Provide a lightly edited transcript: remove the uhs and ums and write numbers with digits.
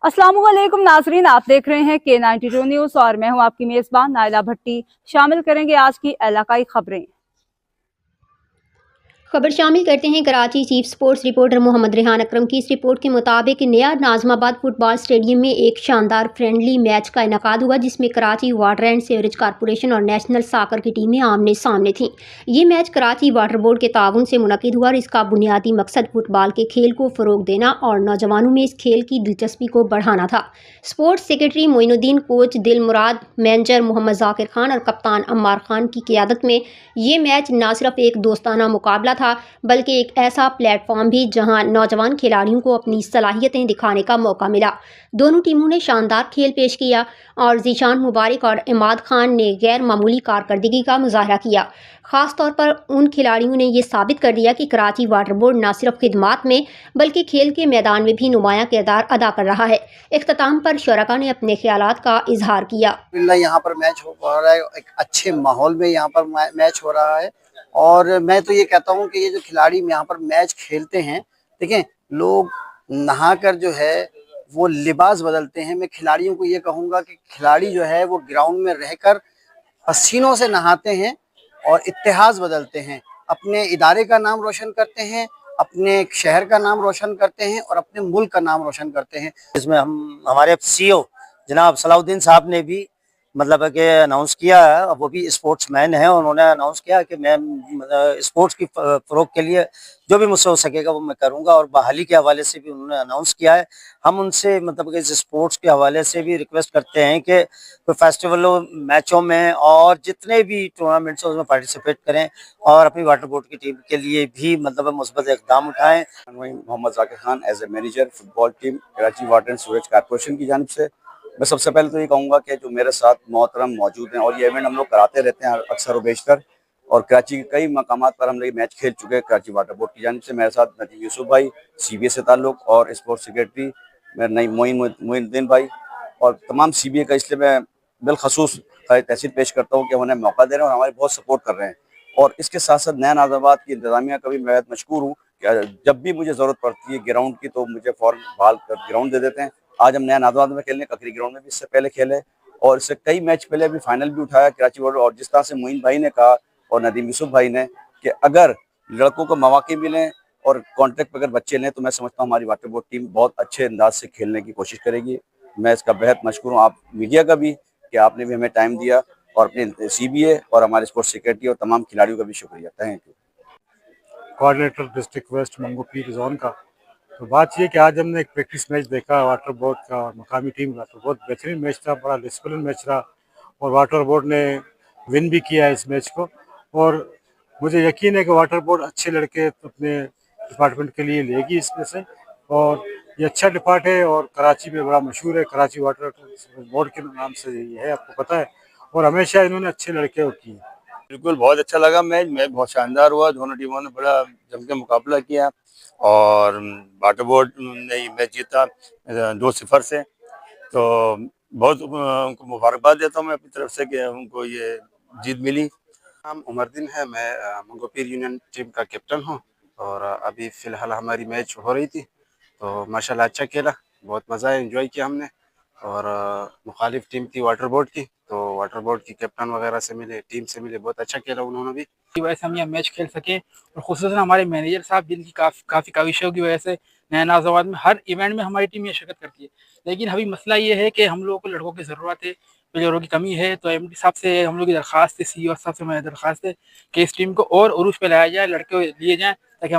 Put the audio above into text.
अस्सलामुअलैकुम नाजरीन, आप देख रहे हैं K92 न्यूज और मैं हूं आपकी मेजबान नाइला भट्टी। शामिल करेंगे आज की इलाकाई खबरें। खबर शामिल करते हैं Karachi chief sports reporter Mohammad Rehan Akram की। इस रिपोर्ट के मुताबिक नया नाजमाबाद फुटबॉल स्टेडियम में एक शानदार फ्रेंडली मैच का इनेकाद हुआ, जिसमें Karachi water and sewerage corporation और नेशनल साकर की टीमें आमने सामने थीं। ये मैच कराची वाटर बोर्ड के ताउन से मुनक़िद हुआ और इसका बुनियादी मकसद फुटबॉल के खेल को फ़रोग देना और नौजवानों में इस खेल की दिलचस्पी को बढ़ाना था। Sports secretary Moinuddin, coach Dilmurad, manager Mohammad Zakir Khan और कप्तान अम्मार खान की क़ियादत में ये मैच न सिर्फ एक दोस्ताना मुकाबला था, बल्कि एक ऐसा प्लेटफॉर्म भी जहां नौजवान खिलाड़ियों को अपनी सलाहियतें दिखाने का मौका मिला। दोनों टीमों ने शानदार खेल पेश किया और ज़ीशान मुबारक और इमाद खान ने गैर मामूली कारकर्दगी का मुजाहरा किया। ख़ास तौर पर उन खिलाड़ियों ने यह साबित कर दिया कि कराची वाटर बोर्ड न सिर्फ खिदमात में बल्कि खेल के मैदान में भी नुमायां किरदार अदा कर रहा है। इख्तिताम पर शुरका ने अपने ख्यालात का इजहार किया। यहाँ पर मैच हो रहा है, एक अच्छे माहौल में यहाँ पर मैच हो रहा है और मैं तो ये कहता हूँ कि ये जो खिलाड़ी यहाँ पर मैच खेलते हैं, देखें लोग नहाकर जो है वो लिबास बदलते हैं। मैं खिलाड़ियों को ये कहूँगा कि खिलाड़ी जो है वो ग्राउंड में रहकर पसीनों से नहाते हैं और इतिहास बदलते हैं, अपने इदारे का नाम रोशन करते हैं, अपने शहर का नाम रोशन करते हैं और अपने मुल्क का नाम रोशन करते हैं। इसमें हम हमारे सीईओ जनाब सलाउद्दीन साहब ने भी मतलब कि अनाउंस किया है, वो भी स्पोर्ट्स मैन है, उन्होंने अनाउंस किया कि मैं स्पोर्ट्स की फ़रोग के लिए जो भी मुझसे हो सकेगा वो मैं करूंगा और बहाली के हवाले से भी उन्होंने अनाउंस किया है। हम उनसे मतलब कि इस स्पोर्ट्स के हवाले से भी रिक्वेस्ट करते हैं कि कोई फेस्टिवलों मैचों में और जितने भी टूर्नामेंट्स हैं उसमें पार्टिसिपेट करें और अपनी वाटर बोर्ड की टीम के लिए भी मतलब मुस्बत इक़दाम उठाएँ। Mohammad Zakir Khan as a manager football team Karachi water and sewerage corporation की जानिब से मैं सबसे पहले तो ये कहूँगा कि जो मेरे साथ मोहतरम मौजूद हैं और ये इवेंट हम लोग कराते रहते हैं अक्सर व बेशतर, और कराची के कई मकामात पर हम लोग मैच खेल चुके हैं कराची वाटर बोर्ड की जानिब से। मेरे साथ नदीम यूसुफ भाई CBA से ताल्लुक़ और स्पोर्ट्स सेक्रेटरी मेरे नई मोइनुद्दीन भाई और तमाम CBA का, इसलिए मैं बिलखसूस तहसील पेश करता हूँ कि उन्हें मौका दे रहे हैं और हमारी बहुत सपोर्ट कर रहे हैं। और इसके साथ साथ नया नाज़ाबाद की इंतज़ामिया का भी मैं मशकूर हूँ कि जब भी मुझे ज़रूरत पड़ती है ग्राउंड की तो मुझे फ़ौरन बहाल कर ग्राउंड दे देते हैं। आज हम नया नाज़ाबाद में खेलने, ककरी ग्राउंड में भी इससे पहले खेले और इससे कई मैच पहले भी फाइनल भी उठाया कराची वाटर। और जिस तरह से मोइन भाई ने कहा और नदीम यूसुफ भाई ने कि अगर लड़कों को मौके मिलें और कॉन्ट्रैक्ट पर अगर बच्चे लें तो मैं समझता हूँ हमारी वाटर बोर्ड टीम बहुत अच्छे अंदाज से खेलने की कोशिश करेगी। मैं इसका बेहद मशकूर हूँ आप मीडिया का भी कि आपने भी हमें टाइम दिया, और अपने CBA और हमारे स्पोर्ट्स सेक्रेटरी और तमाम खिलाड़ियों का भी शुक्रिया। Thank you. Coordinator district west Mangho Pir zone का। तो बात ये कि आज हमने एक प्रैक्टिस मैच देखा वाटर बोर्ड का और मकामी टीम का, तो बहुत बेहतरीन मैच था, बड़ा डिसिप्लिन मैच रहा और वाटर बोर्ड ने विन भी किया इस मैच को। और मुझे यकीन है कि वाटर बोर्ड अच्छे लड़के अपने डिपार्टमेंट के लिए लेगी इसमें से, और ये अच्छा डिपार्ट है और कराची में बड़ा मशहूर है, कराची वाटर बोर्ड के नाम से ये है, आपको पता है, और हमेशा इन्होंने अच्छे लड़के किए। बिल्कुल बहुत अच्छा लगा मैच बहुत शानदार हुआ। दोनों टीमों ने बड़ा जम के मुकाबला किया और वाटर बोर्ड ने ये मैच जीता 2-0 से। तो बहुत उनको मुबारकबाद देता हूँ मैं अपनी तरफ से कि उनको ये जीत मिली। नाम उमरदीन है, मैं मंगू पीर यूनियन टीम का कैप्टन हूँ और अभी फ़िलहाल हमारी मैच हो रही थी तो माशाल्लाह अच्छा खेला, बहुत मज़ा आया, एंजॉय किया हमने। और मुखालिफ टीम थी वाटर बोर्ड की, तो वाटर बोर्ड की कैप्टन वगैरह से मिले, टीम से मिले, बहुत अच्छा खेला उन्होंने भी। की वजह से हम यह मैच खेल सकें और ख़ुसूसन हमारे मैनेजर साहब जिनकी काफ़ी काविशों की वजह से नया नाज़ाबाद में हर इवेंट में हमारी टीम ये शिरकत करती है। लेकिन अभी मसला ये है कि हम लोगों को लड़कों की ज़रूरत है, प्लेयरों की कमी है। तो MD साहब से हम लोग की दरख्वास्त है, CEO साहब से मेरी दरख्वास्त है कि इस टीम को और उरूज पे लाया जाए, लड़के लिए जाएँ ताकि